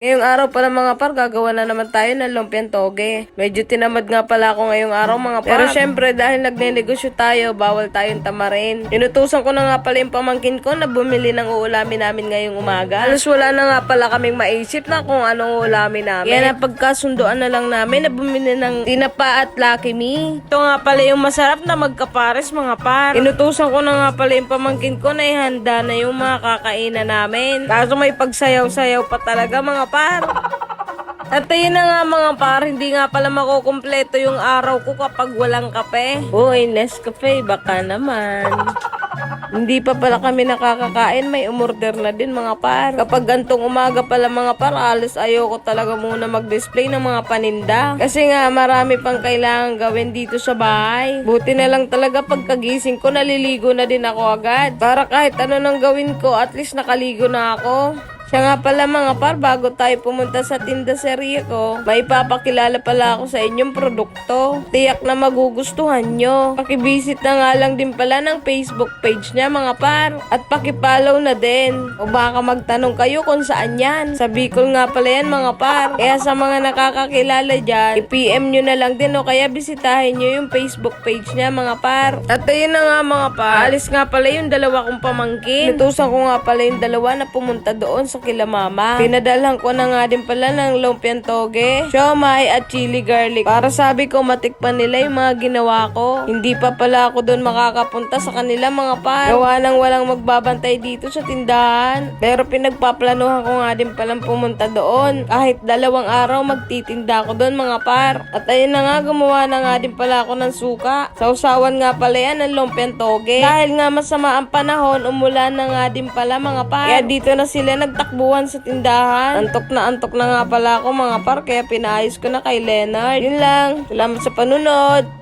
Ngayong araw pala mga par, gagawa na naman tayo ng lumpiang toge. Medyo tinamad nga pala ako ngayong araw mga par. Pero syempre dahil nagnenegosyo tayo, bawal tayong tamarin. Inutusan ko na nga pala yung pamangkin ko na bumili ng uulamin namin ngayong umaga. Halos wala na nga pala kaming maisip na kung anong uulamin namin. Kaya napagkasundoan na lang namin na bumili ng tinapa at Lucky Me. Ito nga pala yung masarap na magkapares mga par. Inutusan ko na nga pala yung pamangkin ko na ihanda na yung mga kakainan namin. Kaso may pagsayaw-sayaw pa talaga mga par. At ayun na nga mga par, hindi nga pala makukumpleto yung araw ko kapag walang kape. Uy, Nescafe, baka naman. Hindi pa pala kami nakakakain, may umorder na din mga par. Kapag gantong umaga pala mga par, alas ayoko talaga muna mag-display ng mga paninda. Kasi nga marami pang kailangan gawin dito sa bahay. Buti na lang talaga pagkagising ko, naliligo na din ako agad. Para kahit ano nang gawin ko, at least nakaligo na ako. Siya nga pala mga par, bago tayo pumunta sa tindaserya ko, may papakilala pala ako sa inyong produkto. Tiyak na magugustuhan nyo. Pakivisit na nga lang din pala ng Facebook page niya mga par. At pakipollow na din. O baka magtanong kayo kung saan yan. Sa Bicol nga pala yan mga par. Kaya sa mga nakakakilala dyan, i-PM nyo na lang din o kaya bisitahin nyo yung Facebook page niya mga par. At ayun na nga mga par, alis nga pala yung dalawa kong pamangkin. Natusan ko nga pala yung dalawa na pumunta doon sa kila mama. Pinadalhan ko na nga din pala ng lumpiang toge, siomai at chili garlic. Para sabi ko matikpan nila yung mga ginawa ko. Hindi pa pala ako doon makakapunta sa kanila mga par. Gawa nang walang magbabantay dito sa tindahan. Pero pinagpaplanuhan ko nga din palang pumunta doon. Kahit 2 araw magtitinda ako doon mga par. At ayun na nga, gumawa na nga din pala ako ng suka. Sausawan nga pala yan ng lumpiang toge. Dahil nga masama ang panahon, umulan na nga din pala mga par. Kaya dito na sila nagtakbuhan sa tindahan. Antok na nga pala ako mga par, kaya pinaayos ko na kay Leonard. Yun lang. Salamat sa panunod.